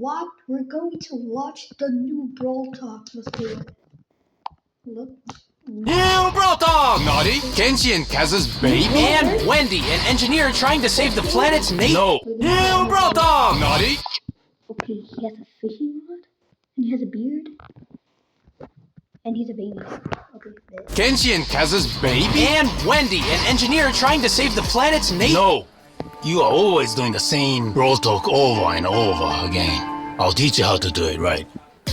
what? We're going to watch the new Brawl Talk. Let's do it. Look. New Brawl Talk! Naughty, Kenji and Kaz's baby, And Wendy, an engineer trying to save the planet's nation. No. New Brawl Talk! Naughty, Okay, he has a fishing rod, and he has a beard, and he's a baby. Okay, there. Kenji and Kaz's baby, And Wendy, an engineer trying to save the planet's nation. No, you are always doing the same brawl talk over and over again. I'll teach you how to do it right.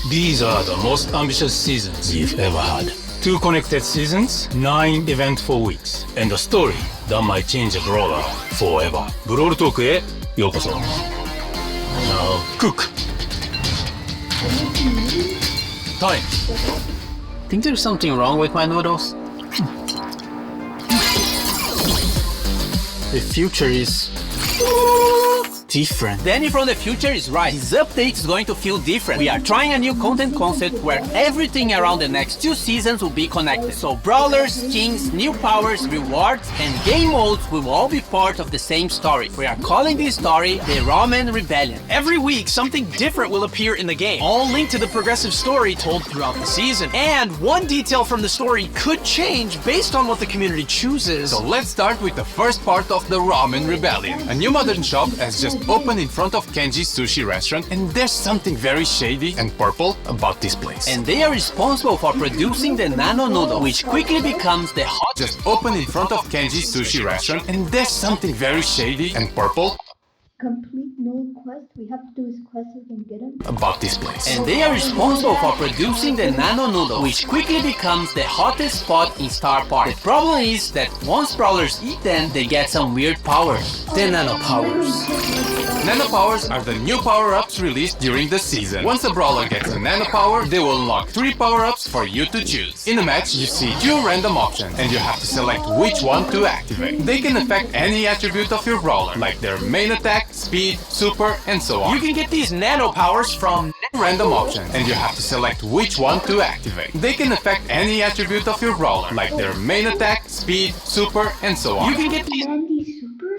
These are the most ambitious seasons we've ever had. 2 connected seasons, 9 eventful weeks, and a story that might change a brawler forever. ブロールトークへようこそ。Now cook. Time. Think there's something wrong with my noodles? The future is different. Danny from the future is right. His update is going to feel different. We are trying a new content concept where everything around the next 2 seasons will be connected. So brawlers, skins, new powers, rewards, and game modes will all be part of the same story. We are calling this story the Ramen Rebellion. Every week, something different will appear in the game, all linked to the progressive story told throughout the season. And one detail from the story could change based on what the community chooses. So let's start with the first part of the Ramen Rebellion. A new modern shop has just opened in front of Kenji's sushi restaurant, and there's something very shady and purple about this place. And they are responsible for producing the nano noodle, which quickly becomes the hot. Just opened in front of Kenji's sushi restaurant, and there's something very shady and purple Complete known quest. We have to do his quest so we can get him. about this place. And they are responsible for producing the nano noodle, which quickly becomes the hottest spot in Star Park. The problem is that once brawlers eat them, they get some weird powers. The nano powers. Nano powers are the new power-ups released during the season. Once a brawler gets a nano power, they will unlock 3 power-ups for you to choose. In a match, you see 2 random options, and you have to select which one to activate. They can affect any attribute of your brawler, like their main attack, speed, super, and so on. You can get these nano powers from Random options, and you have to select which one to activate. They can affect any attribute of your brawler, like their main attack, speed, super, and so on. You can get these Andy Super?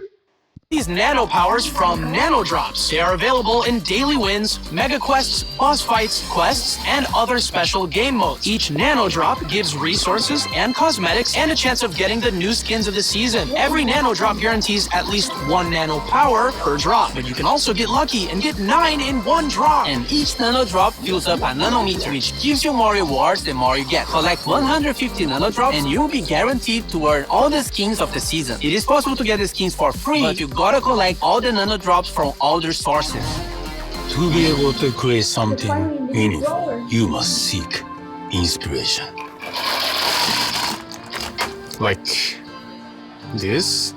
nano powers from nano drops. They are available in daily wins, mega quests, boss fights, quests, and other special game modes. Each nano drop gives resources and cosmetics and a chance of getting the new skins of the season. Every nano drop guarantees at least 1 nano power per drop, but you can also get lucky and get 9 in 1 drop. And each nano drop fills up a nanometer, which gives you more rewards the more you get. Collect 150 nano drops and you'll be guaranteed to earn all the skins of the season. It is possible to get the skins for free, but you gotta collect all the nano drops from all their sources. To be able to create something meaningful, you must seek inspiration. Like this?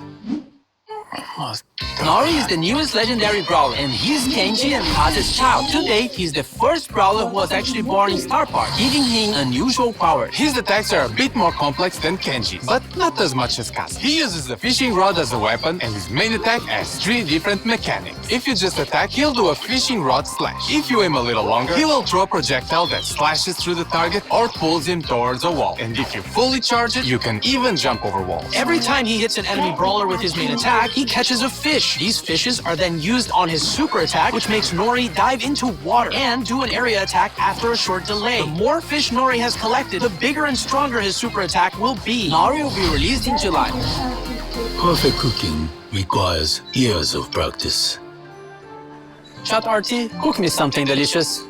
Nori is the newest legendary brawler, and he's Kenji and Kaz's child. To date, he's the first brawler who was actually born in Star Park, giving him unusual powers. His attacks are a bit more complex than Kenji's, but not as much as Kaz. He uses the fishing rod as a weapon, and his main attack has 3 different mechanics. If you just attack, he'll do a fishing rod slash. If you aim a little longer, he will throw a projectile that slashes through the target or pulls him towards a wall. And if you fully charge it, you can even jump over walls. Every time he hits an enemy brawler with his main attack, he catches a fish. These fishes are then used on his super attack, which makes Nori dive into water and do an area attack after a short delay. The more fish Nori has collected, the bigger and stronger his super attack will be. Nori will be released in July. Perfect cooking requires years of practice. Chat RT, cook me something delicious.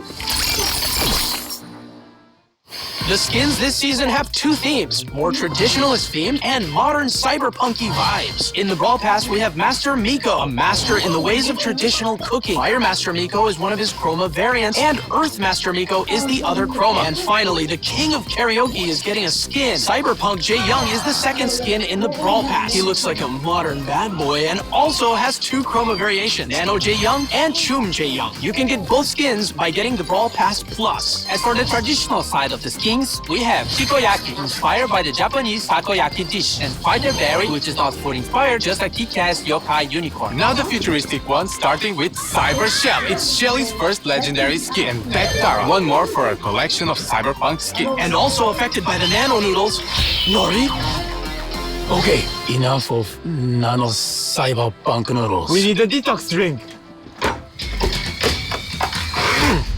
The skins this season have 2 themes, more traditionalist themed and modern cyberpunky vibes. In the Brawl Pass, we have Master Miko, a master in the ways of traditional cooking. Fire Master Miko is one of his chroma variants, and Earth Master Miko is the other chroma. And finally, the King of Karaoke is getting a skin. Cyberpunk Jae Young is the second skin in the Brawl Pass. He looks like a modern bad boy and also has 2 chroma variations, Nano Jae Young and Chum Jae Young. You can get both skins by getting the Brawl Pass Plus. As for the traditional side of the skins, we have Shikoyaki, inspired by the Japanese takoyaki dish, and Fighter Berry, which is not food inspired, just like Kick-Ass Yokai Unicorn. Now the futuristic one, starting with Cyber Shelly. It's Shelly's first legendary skin, and Tech Tara, one more for a collection of cyberpunk skins. And also affected by the nano noodles, Nori. Okay, enough of nano cyberpunk noodles. We need a detox drink.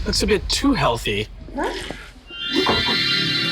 Looks a bit too healthy. Huh?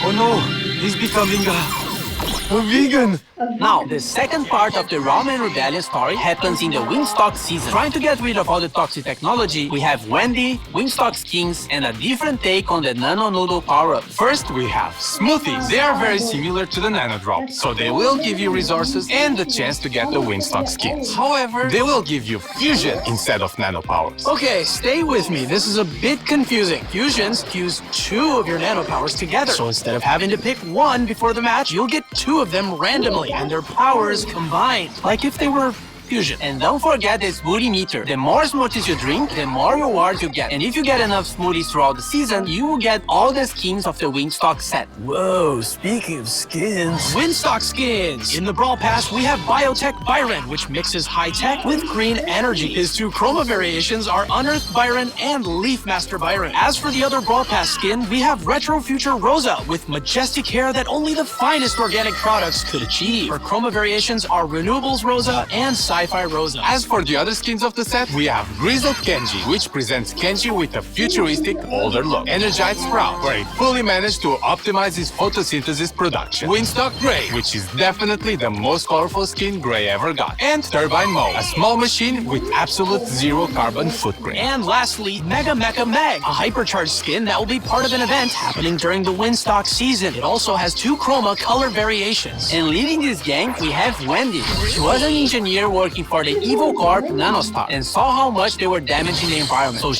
Oh no, he's becoming a vegan. Now, the second part of the Ramen Rebellion story happens in the Wingstop season. Trying to get rid of all the toxic technology, we have Wendy, Wingstop skins, and a different take on the Nano Noodle power-up. First, we have smoothies. They are very similar to the Nano Drop, so they will give you resources and the chance to get the Wingstop skins. However, they will give you fusion instead of nano powers. Okay, stay with me. This is a bit confusing. Fusions fuse 2 of your nano powers together. So instead of having to pick one before the match, you'll get 2 of them randomly, and their powers combined, like if they were fusion. And don't forget the smoothie meter. The more smoothies you drink, the more rewards you get. And if you get enough smoothies throughout the season, you will get all the skins of the Wingstop set. Whoa, speaking of skins. Wingstop skins! In the Brawl Pass, we have Biotech Byron, which mixes high-tech with green energy. His 2 chroma variations are Unearthed Byron and Leaf Master Byron. As for the other Brawl Pass skin, we have Retro Future Rosa, with majestic hair that only the finest organic products could achieve. Her chroma variations are Renewables Rosa and Sci-Fi Rosa. As for the other skins of the set, we have Grizzled Kenji, which presents Kenji with a futuristic, older look. Energized Sprout, where he fully managed to optimize his photosynthesis production. Wingstop Gray, which is definitely the most colorful skin Gray ever got. And Turbine Mo, a small machine with absolute 0 carbon footprint. And lastly, Mega Mecha Meg, a hypercharged skin that will be part of an event happening during the Wingstop season. It also has 2 chroma color variations. And leading this gang, we have Wendy. She was an engineer working for the Evil Corp Nanostar and saw how much they were damaging the environment. So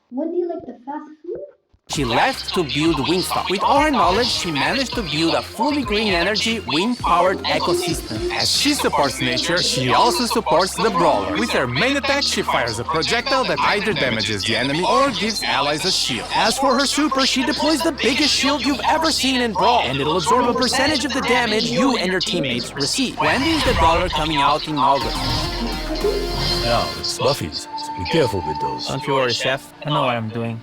When do you like the fast food? she left to build Wingstop. With all her knowledge, she managed to build a fully green energy, wind-powered ecosystem. As she supports nature, she also supports the Brawler. With her main attack, she fires a projectile that either damages the enemy or gives allies a shield. As for her super, she deploys the biggest shield you've ever seen in Brawl, and it'll absorb a percentage of the damage you and your teammates receive. Wendy is the Brawler coming out in August. Yeah, it's Buffy's. So be careful with those. Don't you worry, Chef. I know what I'm doing.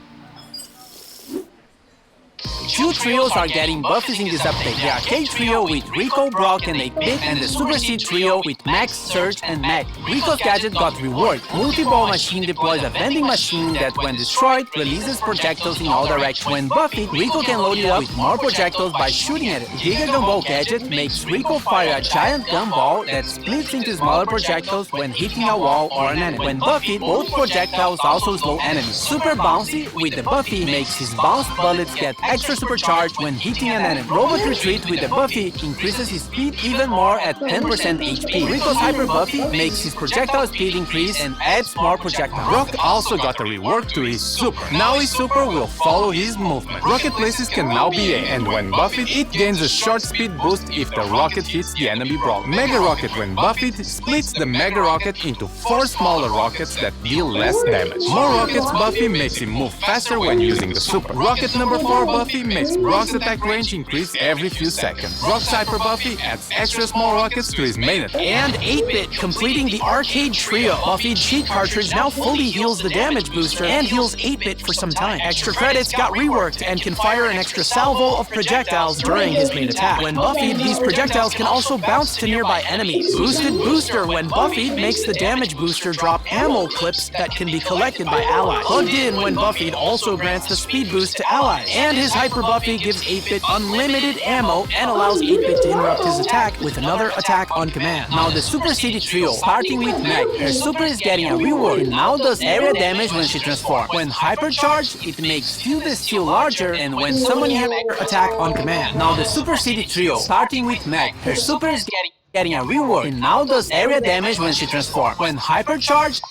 2 trios are getting buffies in this update. The Arcade Trio with Rico, Brock, and 8-Bit, and the Super Seed Trio with Max, Surge, and Meg. Rico's gadget got reworked. Multi-Ball Machine deploys a vending machine that, when destroyed, releases projectiles in all directions. When buffed, Rico can load it up with more projectiles by shooting at it. Giga Gumball gadget makes Rico fire a giant gumball that splits into smaller projectiles when hitting a wall or an enemy. When buffed, both projectiles also slow enemies. Super Bouncy with the Buffy makes his bounce bullets get extra supercharged when hitting an enemy. Robot Retreat with the Buffy increases his speed even more at 10% HP. Rico's Hyper Buffy makes his projectile speed increase and adds more projectiles. Brock also got a rework to his super. Now his super will follow his movement. Rocket places can now be A, and when buffed, it gains a short speed boost if the rocket hits the enemy brawler. Mega Rocket, when buffed, splits the Mega Rocket into 4 smaller rockets that deal less damage. More rockets Buffy makes him move faster when using the super. Rocket number 4 Buffy makes Brock's attack range increase every few seconds. Brock's Hyper Buffy adds extra small rockets to his main attack. And 8-Bit, completing the Arcade Trio. Buffy cheat cartridge now fully heals the damage booster and heals 8-Bit for some time. Extra credits got reworked and can fire an extra salvo of projectiles during his main attack. When buffied, these projectiles can also bounce to nearby enemies. Boosted Booster, when buffied, makes the damage booster drop ammo clips that can be collected by allies. Plugged in, when buffied, also grants the speed boost to allies. And his Hyper Buffy gives 8-Bit unlimited ammo and allows 8-Bit to interrupt his attack with another attack on command. Now the Super City Trio, starting with Meg. Her super is getting a rework and now does area damage when she transforms. When hypercharged, it makes Feel the Steel larger, and when summoning her attack on command. Now the Super City Trio, starting with Meg. Her super is getting a rework and now does area damage when she transforms. When hypercharged,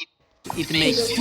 it makes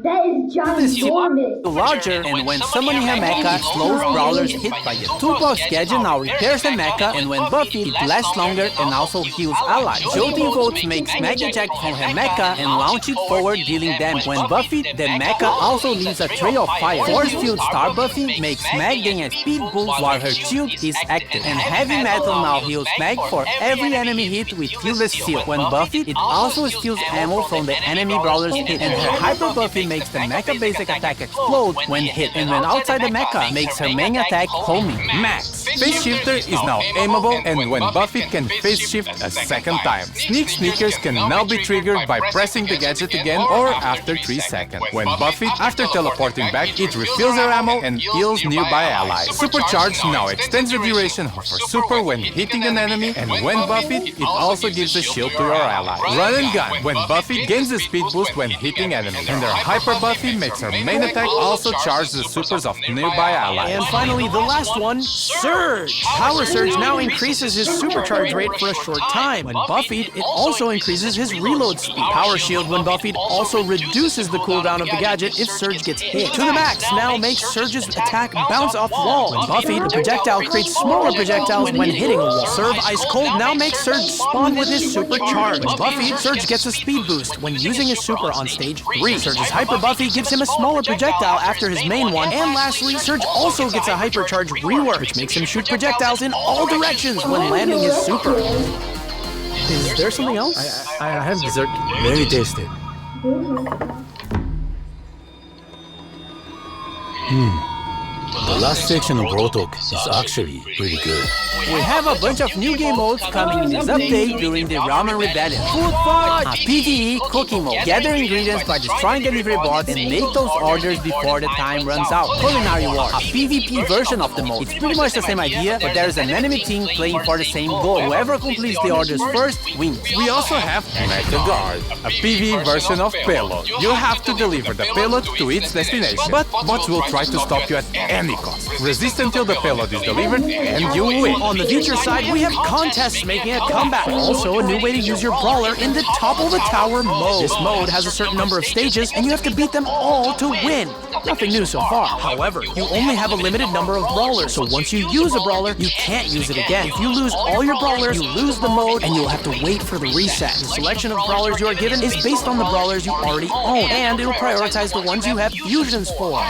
That is ginormous. larger, and when summoning her mecha, it slows brawlers hit by it. Toolbox gadget now repairs the mecha, and when buffed, it lasts longer and also heals allies. Jolting Volt makes Meg eject from her mecha and launch it forward, dealing damage. When buffed, the mecha also leaves a trail of fire. Force Field Star buffing makes Meg gain a speed boost while her shield is active. And Heavy Metal now heals Meg for every enemy hit with Feel the Steel. When buffed, it also steals ammo from the enemy brawler's hit. And her Hyper Buffy makes the mecha basic attack explode when hit, and when outside the mecha, makes her main attack homing. Max. Face Shifter is now aimable, and when buff it can face shift a second time. Sneak Sneakers can now be triggered by pressing the gadget again or after 3 seconds. When buff it, after teleporting back, it refills their ammo and heals nearby allies. Supercharge now extends the duration of her super when hitting an enemy, and when buff it also gives a shield to your ally. Run and Gun, when buff it, gains a speed boost when hitting enemies, and her Hyper Buffy makes her main attack also charge the supers of nearby allies. And finally, the last one, Surge. Power Surge now increases his supercharge rate for a short time. When buffied, it also increases his reload speed. Power Shield, when buffied, also reduces the cooldown of the gadget if Surge gets hit to the max. Now makes Surge's attack bounce off walls. When buffied, the projectile creates smaller projectiles when hitting a wall. Serve Ice Cold now makes Surge spawn with his supercharge. When buffied, Surge gets a speed boost when using his super on stage 3. Surge's Hyper Buffy gives him a smaller projectile after his main one. And lastly, Surge also gets a hypercharge rework, which makes him shoot projectiles in all directions when landing his super. Is there something else? I have dessert. Very tasty. The last section of Brawl Talk is actually pretty good. We have a bunch of new game modes coming in this update during the Ramen Rebellion. Food Fight! A PvE cooking mode. Gather ingredients by destroying delivery bots and make those orders before the time runs out. Culinary War. A PvP version of the mode. It's pretty much the same idea, but there's an enemy team playing for the same goal. Whoever completes the orders first wins. We also have Mega Guard, a PvE version of Payload. You have to deliver the payload to its destination, but bots will try to stop you at any cost. Resist until the payload is delivered and you win. On the feature side, we have contests making a comeback. Also, a new way to use your brawler in the top of the tower mode. This mode has a certain number of stages, and you have to beat them all to win. Nothing new so far. However, you only have a limited number of brawlers, so once you use a brawler, you can't use it again. If you lose all your brawlers, you lose the mode, and you'll have to wait for the reset. The selection of brawlers you are given is based on the brawlers you already own, and it'll prioritize the ones you have fusions for.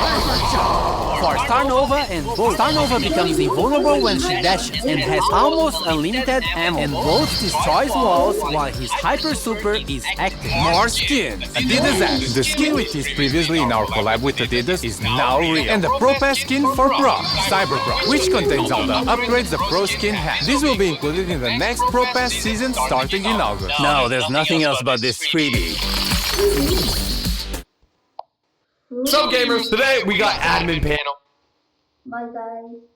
For Star Nova and Volt, Star Nova becomes invulnerable when she dashes, and has almost unlimited ammo, and Volt destroys walls while his Hyper Super is active. More skins! Adidas X. The skin we teased previously in our collab with Adidas is now real. And the Pro Pass skin for Brock, Cyber Brock, which contains all the upgrades the Pro skin has. This will be included in the next Pro Pass season starting in August. No, there's nothing else but this freebie. So gamers, today we got admin panel. Bye guys.